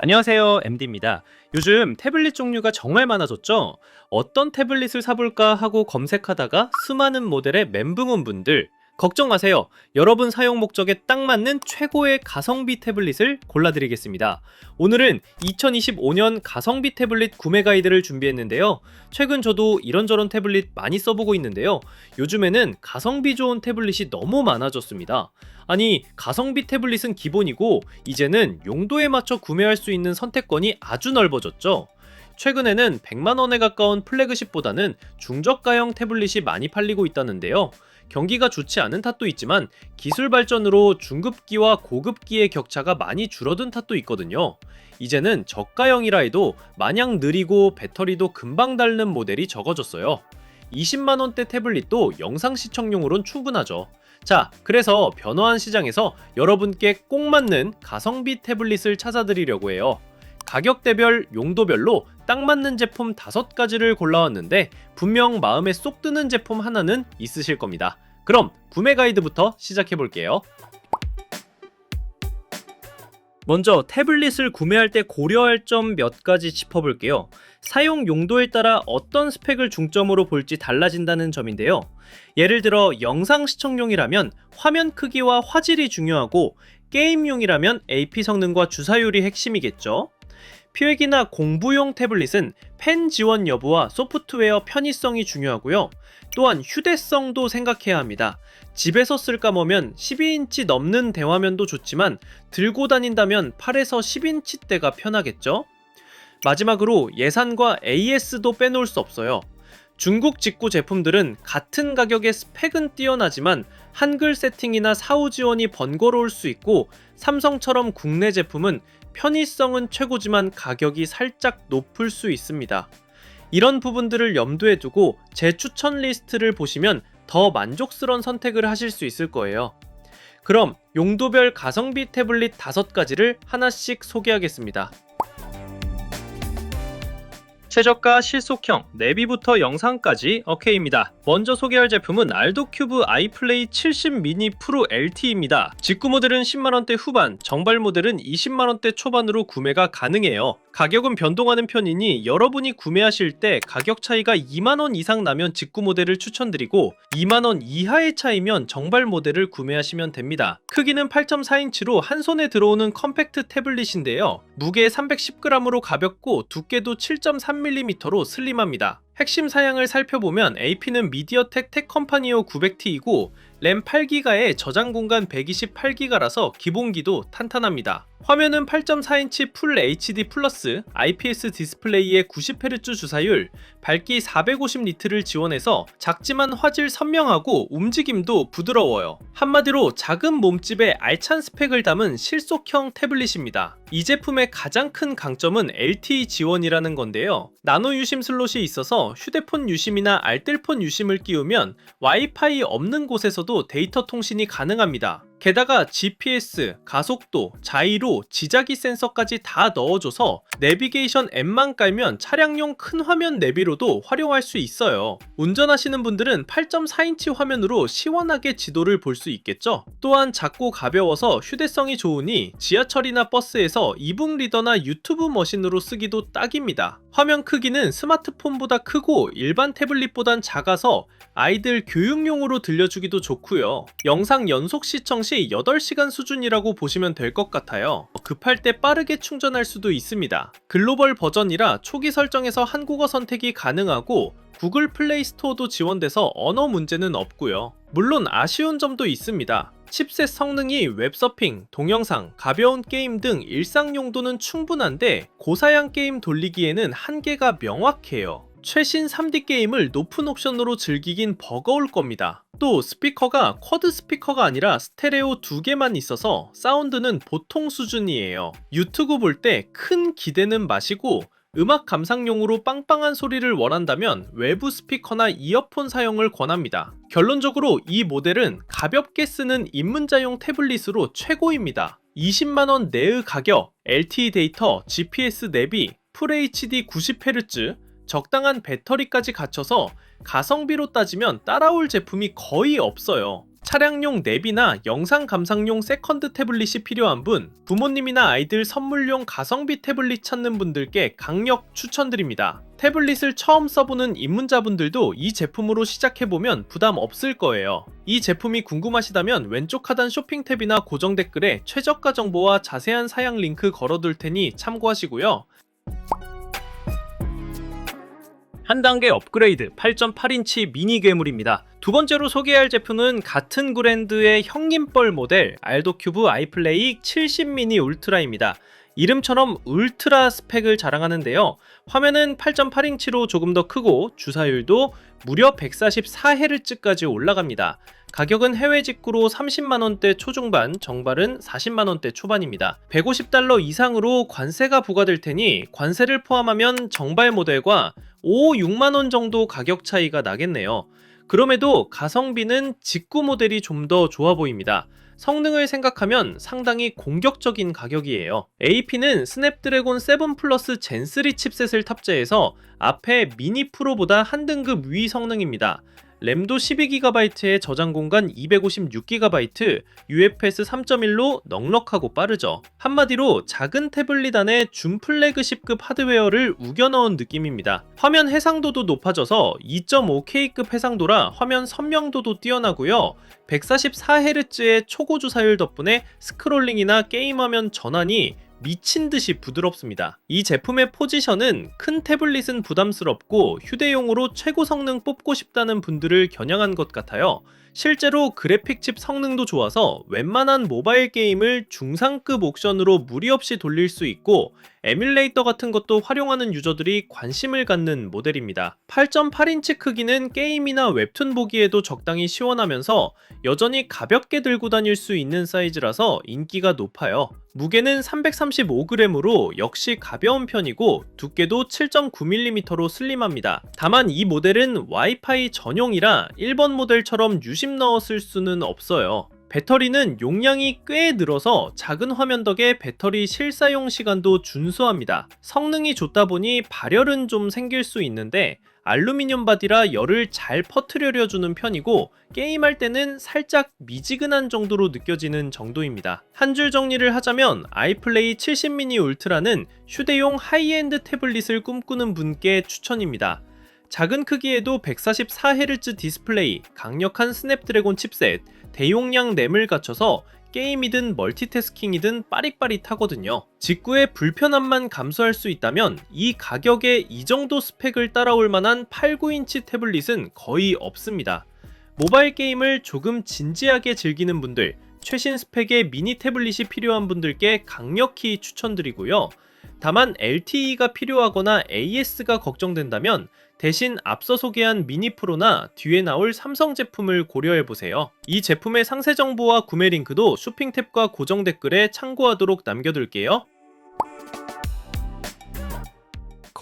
안녕하세요, MD입니다. 요즘 태블릿 종류가 정말 많아졌죠? 어떤 태블릿을 사볼까 하고 검색하다가 수많은 모델의 멘붕 온 분들, 걱정 마세요. 여러분 사용 목적에 딱 맞는 최고의 가성비 태블릿을 골라드리겠습니다. 오늘은 2025년 가성비 태블릿 구매 가이드를 준비했는데요. 최근 저도 이런저런 태블릿 많이 써보고 있는데요. 요즘에는 가성비 좋은 태블릿이 너무 많아졌습니다. 아니, 가성비 태블릿은 기본이고 이제는 용도에 맞춰 구매할 수 있는 선택권이 아주 넓어졌죠. 최근에는 100만원에 가까운 플래그십보다는 중저가형 태블릿이 많이 팔리고 있다는데요. 경기가 좋지 않은 탓도 있지만 기술 발전으로 중급기와 고급기의 격차가 많이 줄어든 탓도 있거든요. 이제는 저가형이라 해도 마냥 느리고 배터리도 금방 닳는 모델이 적어졌어요. 20만원대 태블릿도 영상 시청용으론 충분하죠. 자, 그래서 변화한 시장에서 여러분께 꼭 맞는 가성비 태블릿을 찾아드리려고 해요. 가격대별, 용도별로 딱 맞는 제품 5가지를 골라왔는데 분명 마음에 쏙 드는 제품 하나는 있으실 겁니다. 그럼 구매 가이드부터 시작해볼게요. 먼저 태블릿을 구매할 때 고려할 점 몇 가지 짚어볼게요. 사용 용도에 따라 어떤 스펙을 중점으로 볼지 달라진다는 점인데요. 예를 들어 영상 시청용이라면 화면 크기와 화질이 중요하고 게임용이라면 AP 성능과 주사율이 핵심이겠죠. 필기나 공부용 태블릿은 펜 지원 여부와 소프트웨어 편의성이 중요하고요. 또한 휴대성도 생각해야 합니다. 집에서 쓸까 보면 12인치 넘는 대화면도 좋지만 들고 다닌다면 8에서 10인치대가 편하겠죠? 마지막으로 예산과 AS도 빼놓을 수 없어요. 중국 직구 제품들은 같은 가격의 스펙은 뛰어나지만 한글 세팅이나 사후 지원이 번거로울 수 있고 삼성처럼 국내 제품은 편의성은 최고지만 가격이 살짝 높을 수 있습니다. 이런 부분들을 염두에 두고 제 추천 리스트를 보시면 더 만족스러운 선택을 하실 수 있을 거예요. 그럼 용도별 가성비 태블릿 5가지를 하나씩 소개하겠습니다. 최저가 실속형, 내비부터 영상까지 오케이입니다. 먼저 소개할 제품은 알도큐브 아이플레이 70 미니 프로 LTE입니다. 직구 모델은 10만원대 후반, 정발 모델은 20만원대 초반으로 구매가 가능해요. 가격은 변동하는 편이니 여러분이 구매하실 때 가격 차이가 2만원 이상 나면 직구 모델을 추천드리고 2만원 이하의 차이면 정발 모델을 구매하시면 됩니다. 크기는 8.4인치로 한 손에 들어오는 컴팩트 태블릿인데요. 무게 310g으로 가볍고 두께도 7.3mm로 슬림합니다. 핵심 사양을 살펴보면 AP는 미디어텍 텍컴파니오 900T이고 램 8기가에 저장 공간 128기가라서 기본기도 탄탄합니다. 화면은 8.4인치 풀 HD 플러스 IPS 디스플레이에 90Hz 주사율, 밝기 450니트를 지원해서 작지만 화질 선명하고 움직임도 부드러워요. 한마디로 작은 몸집에 알찬 스펙을 담은 실속형 태블릿입니다. 이 제품의 가장 큰 강점은 LTE 지원이라는 건데요. 나노 유심 슬롯이 있어서 휴대폰 유심이나 알뜰폰 유심을 끼우면 와이파이 없는 곳에서도 데이터 통신이 가능합니다. 게다가 GPS, 가속도, 자이로, 지자기 센서까지 다 넣어줘서 내비게이션 앱만 깔면 차량용 큰 화면 내비로도 활용할 수 있어요. 운전하시는 분들은 8.4인치 화면으로 시원하게 지도를 볼 수 있겠죠? 또한 작고 가벼워서 휴대성이 좋으니 지하철이나 버스에서 이북 리더나 유튜브 머신으로 쓰기도 딱입니다. 화면 크기는 스마트폰보다 크고 일반 태블릿보단 작아서 아이들 교육용으로 들려주기도 좋고요. 영상 연속 시청 시 8시간 수준이라고 보시면 될 것 같아요. 급할 때 빠르게 충전할 수도 있습니다. 글로벌 버전이라 초기 설정에서 한국어 선택이 가능하고 구글 플레이 스토어도 지원돼서 언어 문제는 없고요. 물론 아쉬운 점도 있습니다. 칩셋 성능이 웹서핑, 동영상, 가벼운 게임 등 일상 용도는 충분한데 고사양 게임 돌리기에는 한계가 명확해요. 최신 3D 게임을 높은 옵션으로 즐기긴 버거울 겁니다. 또 스피커가 쿼드 스피커가 아니라 스테레오 2개만 있어서 사운드는 보통 수준이에요. 유튜브 볼 때 큰 기대는 마시고 음악 감상용으로 빵빵한 소리를 원한다면 외부 스피커나 이어폰 사용을 권합니다. 결론적으로 이 모델은 가볍게 쓰는 입문자용 태블릿으로 최고입니다. 20만원 내의 가격, LTE 데이터, GPS 내비, FHD 90Hz, 적당한 배터리까지 갖춰서 가성비로 따지면 따라올 제품이 거의 없어요. 차량용 내비나 영상 감상용 세컨드 태블릿이 필요한 분, 부모님이나 아이들 선물용 가성비 태블릿 찾는 분들께 강력 추천드립니다. 태블릿을 처음 써보는 입문자분들도 이 제품으로 시작해보면 부담 없을 거예요. 이 제품이 궁금하시다면 왼쪽 하단 쇼핑 탭이나 고정 댓글에 최저가 정보와 자세한 사양 링크 걸어둘 테니 참고하시고요. 한 단계 업그레이드 8.8인치 미니 괴물입니다. 두 번째로 소개할 제품은 같은 브랜드의 형님뻘 모델 알도큐브 아이플레이 70 미니 울트라입니다. 이름처럼 울트라 스펙을 자랑하는데요. 화면은 8.8인치로 조금 더 크고 주사율도 무려 144Hz까지 올라갑니다. 가격은 해외 직구로 30만원대 초중반, 정발은 40만원대 초반입니다. 150달러 이상으로 관세가 부과될 테니 관세를 포함하면 정발 모델과 5, 6만원 정도 가격 차이가 나겠네요. 그럼에도 가성비는 직구 모델이 좀 더 좋아 보입니다. 성능을 생각하면 상당히 공격적인 가격이에요. AP는 스냅드래곤 7 플러스 젠3 칩셋을 탑재해서 앞에 미니 프로보다 한 등급 위 성능입니다. 램도 12GB에 저장 공간 256GB, UFS 3.1로 넉넉하고 빠르죠. 한마디로 작은 태블릿 안에 준 플래그십급 하드웨어를 우겨 넣은 느낌입니다. 화면 해상도도 높아져서 2.5K급 해상도라 화면 선명도도 뛰어나고요. 144Hz의 초고주사율 덕분에 스크롤링이나 게임화면 전환이 미친듯이 부드럽습니다. 이 제품의 포지션은 큰 태블릿은 부담스럽고 휴대용으로 최고 성능 뽑고 싶다는 분들을 겨냥한 것 같아요. 실제로 그래픽칩 성능도 좋아서 웬만한 모바일 게임을 중상급 옵션으로 무리 없이 돌릴 수 있고 에뮬레이터 같은 것도 활용하는 유저들이 관심을 갖는 모델입니다. 8.8인치 크기는 게임이나 웹툰 보기에도 적당히 시원하면서 여전히 가볍게 들고 다닐 수 있는 사이즈라서 인기가 높아요. 무게는 335g으로 역시 가벼운 편이고 두께도 7.9mm로 슬림합니다. 다만 이 모델은 와이파이 전용이라 1번 모델처럼 유심 넣어 쓸 수는 없어요. 배터리는 용량이 꽤 늘어서 작은 화면 덕에 배터리 실사용 시간도 준수합니다. 성능이 좋다 보니 발열은 좀 생길 수 있는데 알루미늄 바디라 열을 잘 퍼뜨려주는 편이고 게임할 때는 살짝 미지근한 정도로 느껴지는 정도입니다. 한 줄 정리를 하자면 아이플레이 70 미니 울트라는 휴대용 하이엔드 태블릿을 꿈꾸는 분께 추천입니다. 작은 크기에도 144Hz 디스플레이, 강력한 스냅드래곤 칩셋, 대용량 램을 갖춰서 게임이든 멀티태스킹이든 빠릿빠릿하거든요. 직구의 불편함만 감수할 수 있다면 이 가격에 이 정도 스펙을 따라올 만한 8, 9인치 태블릿은 거의 없습니다. 모바일 게임을 조금 진지하게 즐기는 분들, 최신 스펙의 미니 태블릿이 필요한 분들께 강력히 추천드리고요. 다만 LTE가 필요하거나 AS가 걱정된다면 대신 앞서 소개한 미니 프로나 뒤에 나올 삼성 제품을 고려해보세요. 이 제품의 상세 정보와 구매 링크도 쇼핑 탭과 고정 댓글에 참고하도록 남겨둘게요.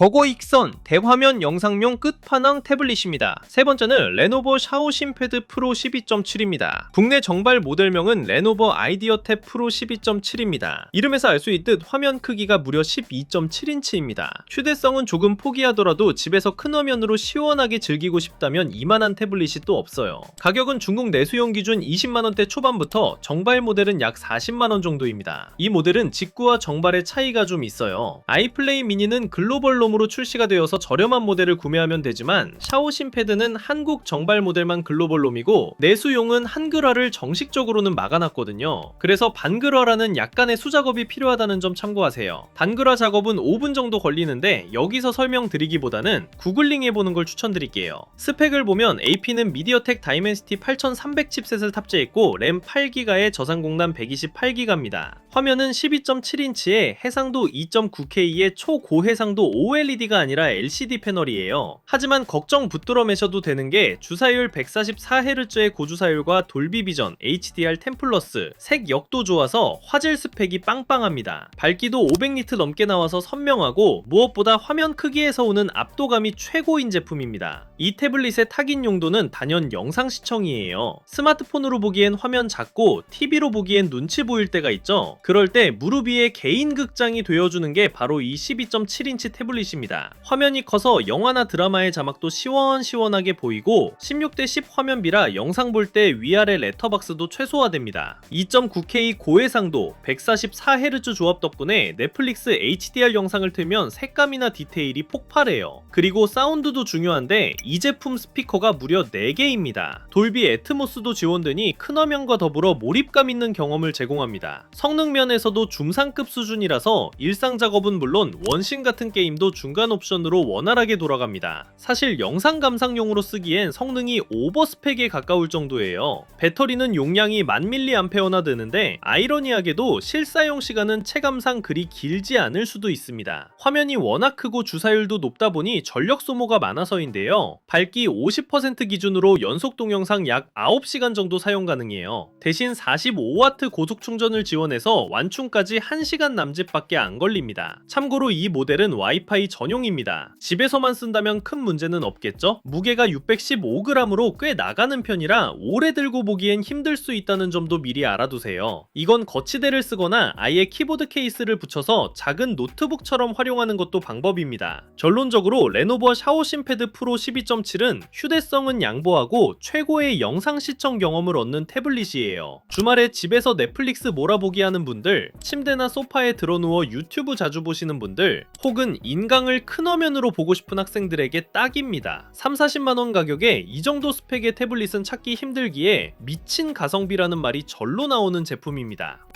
거고익선 대화면 영상용 끝판왕 태블릿입니다. 세 번째는 레노버 샤오신 패드 프로 12.7입니다. 국내 정발 모델명은 레노버 아이디어 탭 프로 12.7입니다. 이름에서 알 수 있듯 화면 크기가 무려 12.7인치입니다. 휴대성은 조금 포기하더라도 집에서 큰 화면으로 시원하게 즐기고 싶다면 이만한 태블릿이 또 없어요. 가격은 중국 내수용 기준 20만원대 초반부터 정발 모델은 약 40만원 정도입니다. 이 모델은 직구와 정발의 차이가 좀 있어요. 아이플레이 미니는 글로벌로 으로 출시가 되어서 저렴한 모델을 구매하면 되지만 샤오신 패드는 한국 정발 모델만 글로벌롬이고 내수용은 한글화를 정식적으로는 막아놨거든요. 그래서 반글화라는 약간의 수작업이 필요하다는 점 참고하세요. 단글화 작업은 5분 정도 걸리는데 여기서 설명드리기보다는 구글링 해보는 걸 추천드릴게요. 스펙을 보면 AP는 미디어텍 다이멘시티 8300 칩셋을 탑재했고 램 8GB에 저장 공간 128GB입니다. 화면은 12.7인치에 해상도 2.9K의 초고해상도 OLED가 아니라 LCD 패널이에요. 하지만 걱정 붙들어 매셔도 되는 게 주사율 144Hz의 고주사율과 돌비 비전, HDR10 플러스, 색역도 좋아서 화질 스펙이 빵빵합니다. 밝기도 500니트 넘게 나와서 선명하고 무엇보다 화면 크기에서 오는 압도감이 최고인 제품입니다. 이 태블릿의 타깃 용도는 단연 영상 시청이에요. 스마트폰으로 보기엔 화면 작고 TV로 보기엔 눈치 보일 때가 있죠. 그럴 때 무릎 위에 개인 극장이 되어주는 게 바로 이 12.7인치 태블릿입니다. 화면이 커서 영화나 드라마의 자막도 시원시원하게 보이고 16:10 화면비라 영상 볼 때 위아래 레터박스도 최소화됩니다. 2.9K 고해상도 144Hz 조합 덕분에 넷플릭스 HDR 영상을 틀면 색감이나 디테일이 폭발해요. 그리고 사운드도 중요한데 이 제품 스피커가 무려 4개입니다. 돌비 애트모스도 지원되니 큰 화면과 더불어 몰입감 있는 경험을 제공합니다. 성능 면에서도 중상급 수준이라서 일상 작업은 물론 원신 같은 게임도 중간 옵션으로 원활하게 돌아갑니다. 사실 영상 감상용으로 쓰기엔 성능이 오버 스펙에 가까울 정도예요. 배터리는 용량이 1000mAh나 되는데 아이러니하게도 실사용 시간은 체감상 그리 길지 않을 수도 있습니다. 화면이 워낙 크고 주사율도 높다 보니 전력 소모가 많아서인데요. 밝기 50% 기준으로 연속 동영상 약 9시간 정도 사용 가능해요. 대신 45W 고속 충전을 지원해서 완충까지 1시간 남짓밖에 안 걸립니다. 참고로 이 모델은 와이파이 전용입니다. 집에서만 쓴다면 큰 문제는 없겠죠? 무게가 615g으로 꽤 나가는 편이라 오래 들고 보기엔 힘들 수 있다는 점도 미리 알아두세요. 이건 거치대를 쓰거나 아예 키보드 케이스를 붙여서 작은 노트북처럼 활용하는 것도 방법입니다. 결론적으로 레노버 샤오신 패드 프로 12.7은 휴대성은 양보하고 최고의 영상 시청 경험을 얻는 태블릿이에요. 주말에 집에서 넷플릭스 몰아보기 하는 분들, 침대나 소파에 드러누워 유튜브 자주 보시는 분들, 혹은 인강을 큰 화면으로 보고 싶은 학생들에게 딱입니다. 30-40만원 가격에 이 정도 스펙의 태블릿은 찾기 힘들기에 미친 가성비라는 말이 절로 나오는 제품입니다.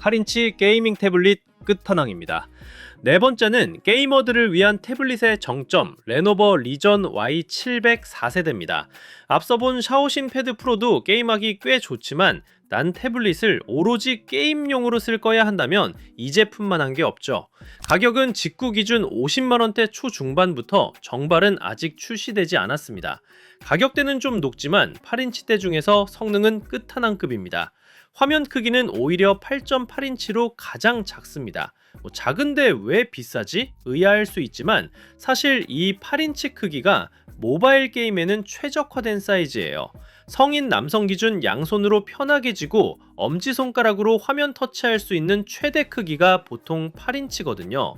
8인치 게이밍 태블릿 끝판왕입니다. 네 번째는 게이머들을 위한 태블릿의 정점, 레노버 리전 Y700 4세대입니다. 앞서 본 샤오신 패드 프로도 게임하기 꽤 좋지만 난 태블릿을 오로지 게임용으로 쓸 거야 한다면 이 제품만한 게 없죠. 가격은 직구 기준 50만원대 초중반부터 정발은 아직 출시되지 않았습니다. 가격대는 좀 높지만 8인치대 중에서 성능은 끝판왕급입니다. 화면 크기는 오히려 8.8인치로 가장 작습니다. 작은데 왜 비싸지? 의아할 수 있지만 사실 이 8인치 크기가 모바일 게임에는 최적화된 사이즈예요. 성인 남성 기준 양손으로 편하게 쥐고 엄지손가락으로 화면 터치할 수 있는 최대 크기가 보통 8인치거든요.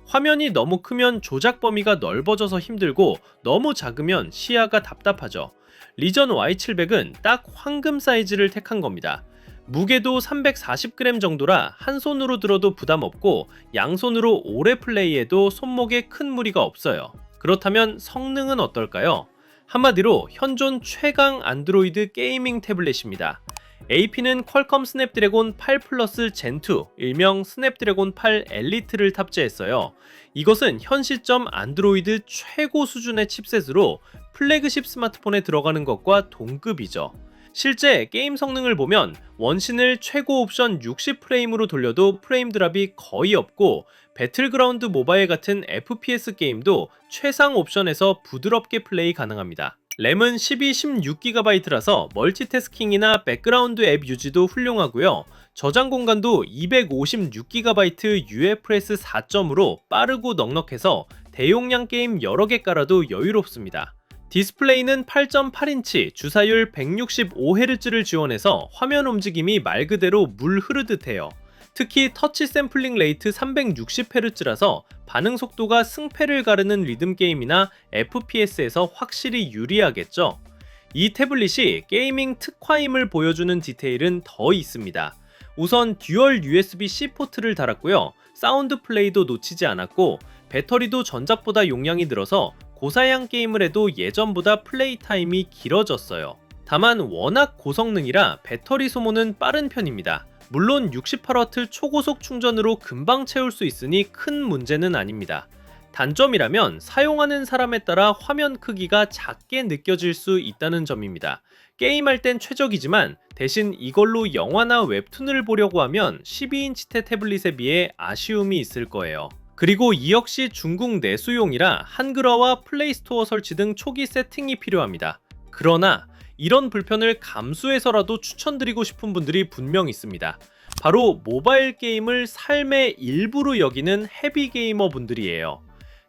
화면이 너무 크면 조작 범위가 넓어져서 힘들고 너무 작으면 시야가 답답하죠. 리전 Y700은 딱 황금 사이즈를 택한 겁니다. 무게도 340g 정도라 한 손으로 들어도 부담 없고 양손으로 오래 플레이해도 손목에 큰 무리가 없어요. 그렇다면 성능은 어떨까요? 한마디로 현존 최강 안드로이드 게이밍 태블릿입니다. AP는 퀄컴 스냅드래곤 8 플러스 젠2, 일명 스냅드래곤 8 엘리트를 탑재했어요. 이것은 현 시점 안드로이드 최고 수준의 칩셋으로 플래그십 스마트폰에 들어가는 것과 동급이죠. 실제 게임 성능을 보면 원신을 최고 옵션 60프레임으로 돌려도 프레임 드랍이 거의 없고 배틀그라운드 모바일 같은 FPS 게임도 최상 옵션에서 부드럽게 플레이 가능합니다. 램은 16GB라서 멀티태스킹이나 백그라운드 앱 유지도 훌륭하고요. 저장 공간도 256GB UFS 4.0으로 빠르고 넉넉해서 대용량 게임 여러 개 깔아도 여유롭습니다. 디스플레이는 8.8인치, 주사율 165Hz를 지원해서 화면 움직임이 말 그대로 물 흐르듯 해요. 특히 터치 샘플링 레이트 360Hz라서 반응 속도가 승패를 가르는 리듬 게임이나 FPS에서 확실히 유리하겠죠. 이 태블릿이 게이밍 특화임을 보여주는 디테일은 더 있습니다. 우선 듀얼 USB-C 포트를 달았고요. 사운드 플레이도 놓치지 않았고 배터리도 전작보다 용량이 늘어서 고사양 게임을 해도 예전보다 플레이 타임이 길어졌어요. 다만 워낙 고성능이라 배터리 소모는 빠른 편입니다. 물론 68W 초고속 충전으로 금방 채울 수 있으니 큰 문제는 아닙니다. 단점이라면 사용하는 사람에 따라 화면 크기가 작게 느껴질 수 있다는 점입니다. 게임할 땐 최적이지만 대신 이걸로 영화나 웹툰을 보려고 하면 12인치대 태블릿에 비해 아쉬움이 있을 거예요. 그리고 이 역시 중국 내수용이라 한글화와 플레이스토어 설치 등 초기 세팅이 필요합니다. 그러나 이런 불편을 감수해서라도 추천드리고 싶은 분들이 분명 있습니다. 바로 모바일 게임을 삶의 일부로 여기는 헤비 게이머 분들이에요.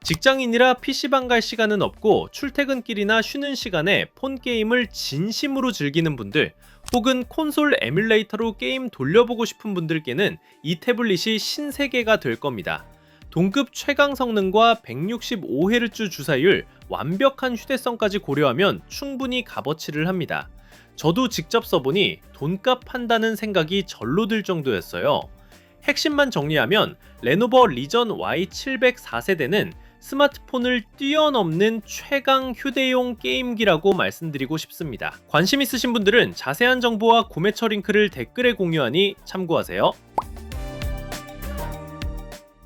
직장인이라 PC방 갈 시간은 없고 출퇴근길이나 쉬는 시간에 폰 게임을 진심으로 즐기는 분들, 혹은 콘솔 에뮬레이터로 게임 돌려보고 싶은 분들께는 이 태블릿이 신세계가 될 겁니다. 동급 최강 성능과 165Hz 주사율, 완벽한 휴대성까지 고려하면 충분히 값어치를 합니다. 저도 직접 써보니 돈값 한다는 생각이 절로 들 정도였어요. 핵심만 정리하면 레노버 리전 Y700 4세대는 스마트폰을 뛰어넘는 최강 휴대용 게임기라고 말씀드리고 싶습니다. 관심 있으신 분들은 자세한 정보와 구매처 링크를 댓글에 공유하니 참고하세요.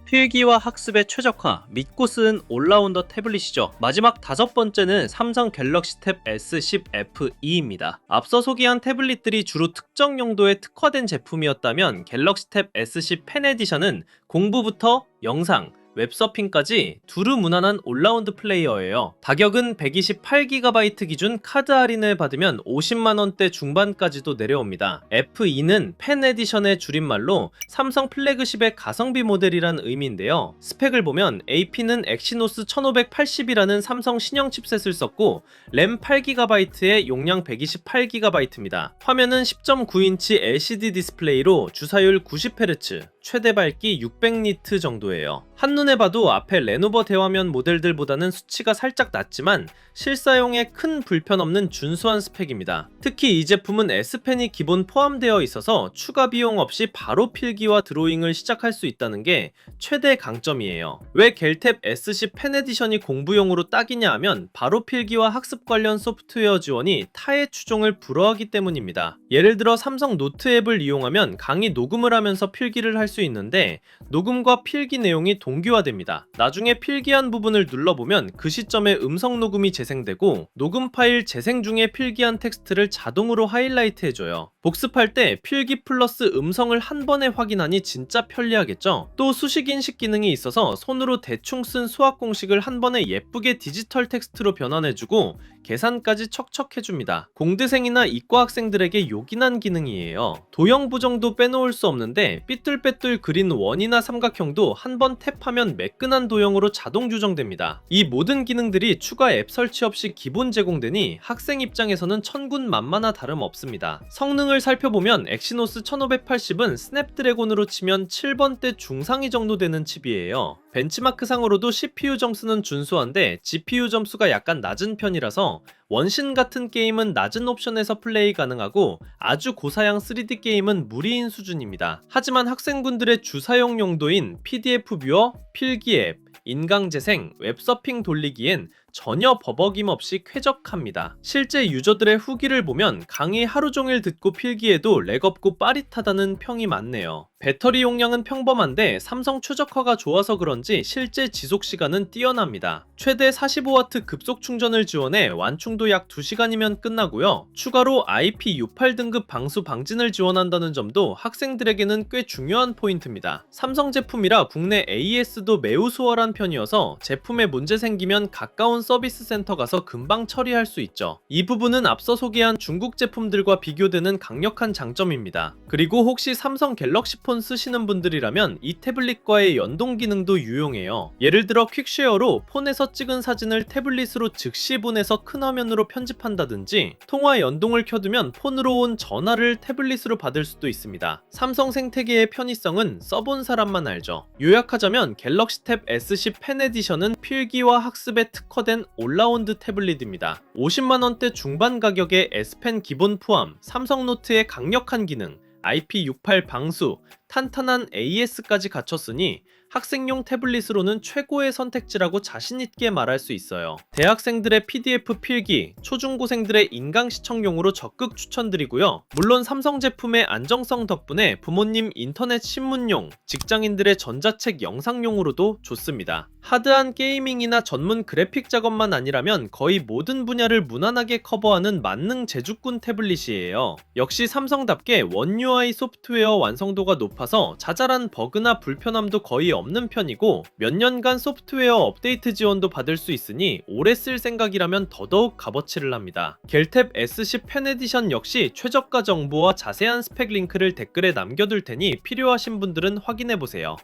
필기와 학습의 최적화, 믿고 쓰는 올라운더 태블릿이죠. 마지막 5번째는 삼성 갤럭시 탭 S10 FE입니다. 앞서 소개한 태블릿들이 주로 특정 용도에 특화된 제품이었다면 갤럭시 탭 S10 펜 에디션은 공부부터 영상, 웹서핑까지 두루 무난한 올라운드 플레이어예요. 가격은 128GB 기준 카드 할인을 받으면 50만원대 중반까지도 내려옵니다. FE는 펜 에디션의 줄임말로 삼성 플래그십의 가성비 모델이란 의미인데요. 스펙을 보면 AP는 엑시노스 1580이라는 삼성 신형 칩셋을 썼고 램 8GB에 용량 128GB입니다. 화면은 10.9인치 LCD 디스플레이로 주사율 90Hz, 최대 밝기 600니트 정도예요. 한눈에 봐도 앞에 레노버 대화면 모델들보다는 수치가 살짝 낮지만 실사용에 큰 불편 없는 준수한 스펙입니다. 특히 이 제품은 S펜이 기본 포함되어 있어서 추가 비용 없이 바로 필기와 드로잉을 시작할 수 있다는 게 최대 강점이에요. 왜 갤탭 S10 펜 에디션이 공부용으로 딱이냐 하면 바로 필기와 학습 관련 소프트웨어 지원이 타의 추종을 불허하기 때문입니다. 예를 들어 삼성 노트 앱을 이용하면 강의 녹음을 하면서 필기를 할 수 있는데 녹음과 필기 내용이 동기화됩니다. 나중에 필기한 부분을 눌러보면 그 시점에 음성 녹음이 재생되고 녹음 파일 재생 중에 필기한 텍스트를 자동으로 하이라이트 해줘요. 복습할 때 필기 플러스 음성을 한 번에 확인하니 진짜 편리하겠죠? 또 수식 인식 기능이 있어서 손으로 대충 쓴 수학 공식을 한 번에 예쁘게 디지털 텍스트로 변환해주고 계산까지 척척 해줍니다. 공대생이나 이과 학생들에게 요긴한 기능이에요. 도형 부정도 빼놓을 수 없는데 삐뚤빼뚤 그린 원이나 삼각형도 한 번 탭하면 매끈한 도형으로 자동 조정됩니다. 이 모든 기능들이 추가 앱 설치 없이 기본 제공되니 학생 입장에서는 천군만마나 다름없습니다. 성능을 살펴보면 엑시노스 1580은 스냅드래곤으로 치면 7번대 중상위 정도 되는 칩이에요. 벤치마크 상으로도 CPU 점수는 준수한데 GPU 점수가 약간 낮은 편이라서 원신 같은 게임은 낮은 옵션에서 플레이 가능하고 아주 고사양 3D 게임은 무리인 수준입니다. 하지만 학생분들의 주사용 용도인 PDF 뷰어, 필기 앱, 인강재생, 웹서핑 돌리기엔 전혀 버벅임 없이 쾌적합니다. 실제 유저들의 후기를 보면 강의 하루 종일 듣고 필기해도 렉 없고 빠릿하다는 평이 많네요. 배터리 용량은 평범한데 삼성 최적화가 좋아서 그런지 실제 지속시간은 뛰어납니다. 최대 45W 급속 충전을 지원해 완충도 약 2시간이면 끝나고요. 추가로 IP68 등급 방수 방진을 지원한다는 점도 학생들에게는 꽤 중요한 포인트입니다. 삼성 제품이라 국내 AS도 매우 수월한 편이어서 제품에 문제 생기면 가까운 서비스 센터 가서 금방 처리할 수 있죠. 이 부분은 앞서 소개한 중국 제품들과 비교되는 강력한 장점입니다. 그리고 혹시 삼성 갤럭시 폰 쓰시는 분들이라면 이 태블릿과의 연동 기능도 유용해요. 예를 들어 퀵쉐어로 폰에서 찍은 사진을 태블릿으로 즉시 보내서 큰 화면으로 편집한다든지 통화 연동을 켜두면 폰으로 온 전화를 태블릿으로 받을 수도 있습니다. 삼성 생태계의 편의성은 써본 사람만 알죠. 요약하자면 갤럭시 탭 S10 펜 에디션은 필기와 학습에 특화된 올라운드 태블릿입니다. 50만원대 중반 가격에 S펜 기본 포함, 삼성 노트의 강력한 기능, IP68 방수, 탄탄한 AS까지 갖췄으니 학생용 태블릿으로는 최고의 선택지라고 자신있게 말할 수 있어요. 대학생들의 PDF 필기, 초중고생들의 인강 시청용으로 적극 추천드리고요. 물론 삼성 제품의 안정성 덕분에 부모님 인터넷 신문용, 직장인들의 전자책 영상용으로도 좋습니다. 하드한 게이밍이나 전문 그래픽 작업만 아니라면 거의 모든 분야를 무난하게 커버하는 만능 제주꾼 태블릿이에요. 역시 삼성답게 원 UI 소프트웨어 완성도가 높아서 자잘한 버그나 불편함도 거의 없는 편이고 몇 년간 소프트웨어 업데이트 지원도 받을 수 있으니 오래 쓸 생각이라면 더더욱 값어치를 합니다. 갤탭 S10 펜 에디션 역시 최저가 정보와 자세한 스펙 링크를 댓글에 남겨둘 테니 필요하신 분들은 확인해보세요.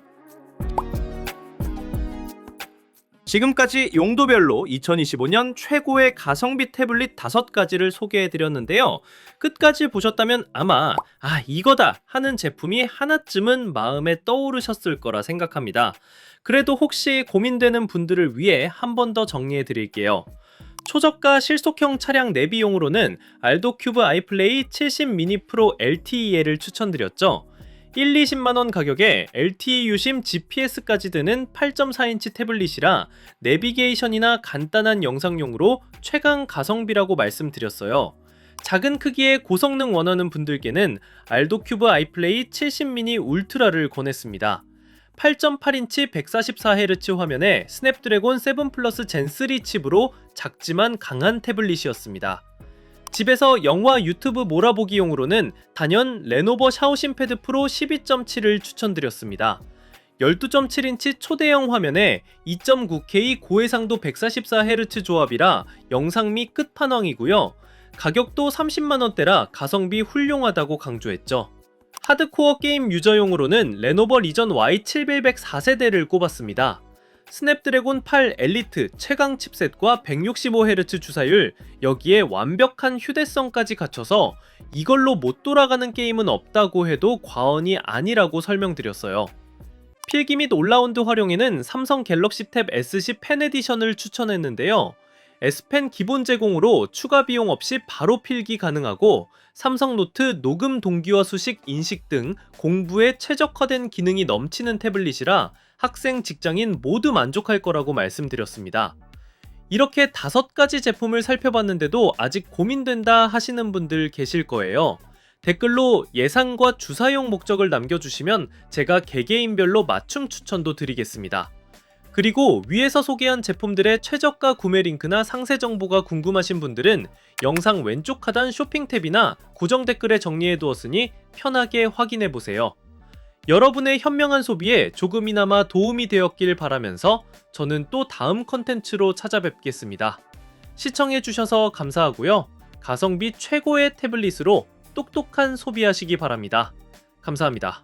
지금까지 용도별로 2025년 최고의 가성비 태블릿 5가지를 소개해드렸는데요. 끝까지 보셨다면 아마 이거다 하는 제품이 하나쯤은 마음에 떠오르셨을 거라 생각합니다. 그래도 혹시 고민되는 분들을 위해 한 번 더 정리해드릴게요. 초저가 실속형 차량 내비용으로는 알도 큐브 아이플레이 70 미니 프로 LTE를 추천드렸죠. 1-20만원 가격에 LTE 유심 GPS까지 드는 8.4인치 태블릿이라 내비게이션이나 간단한 영상용으로 최강 가성비라고 말씀드렸어요. 작은 크기의 고성능 원하는 분들께는 알도 큐브 아이플레이 70 미니 울트라를 권했습니다. 8.8인치 144Hz 화면에 스냅드래곤 7 플러스 젠 3 칩으로 작지만 강한 태블릿이었습니다. 집에서 영화 유튜브 몰아보기용으로는 단연 레노버 샤오신 패드 프로 12.7을 추천드렸습니다. 12.7인치 초대형 화면에 2.9K 고해상도 144Hz 조합이라 영상미 끝판왕이고요. 가격도 30만원대라 가성비 훌륭하다고 강조했죠. 하드코어 게임 유저용으로는 레노버 리전 Y700 4세대를 꼽았습니다. 스냅드래곤 8 엘리트 최강 칩셋과 165Hz 주사율, 여기에 완벽한 휴대성까지 갖춰서 이걸로 못 돌아가는 게임은 없다고 해도 과언이 아니라고 설명드렸어요. 필기 및 올라운드 활용에는 삼성 갤럭시 탭 S10 펜 에디션을 추천했는데요. S펜 기본 제공으로 추가 비용 없이 바로 필기 가능하고 삼성 노트 녹음 동기화 수식 인식 등 공부에 최적화된 기능이 넘치는 태블릿이라 학생, 직장인 모두 만족할 거라고 말씀드렸습니다. 이렇게 5가지 제품을 살펴봤는데도 아직 고민된다 하시는 분들 계실 거예요. 댓글로 예산과 주사용 목적을 남겨주시면 제가 개개인별로 맞춤 추천도 드리겠습니다. 그리고 위에서 소개한 제품들의 최저가 구매 링크나 상세 정보가 궁금하신 분들은 영상 왼쪽 하단 쇼핑 탭이나 고정 댓글에 정리해 두었으니 편하게 확인해 보세요. 여러분의 현명한 소비에 조금이나마 도움이 되었길 바라면서 저는 또 다음 컨텐츠로 찾아뵙겠습니다. 시청해 주셔서 감사하고요. 가성비 최고의 태블릿으로 똑똑한 소비하시기 바랍니다. 감사합니다.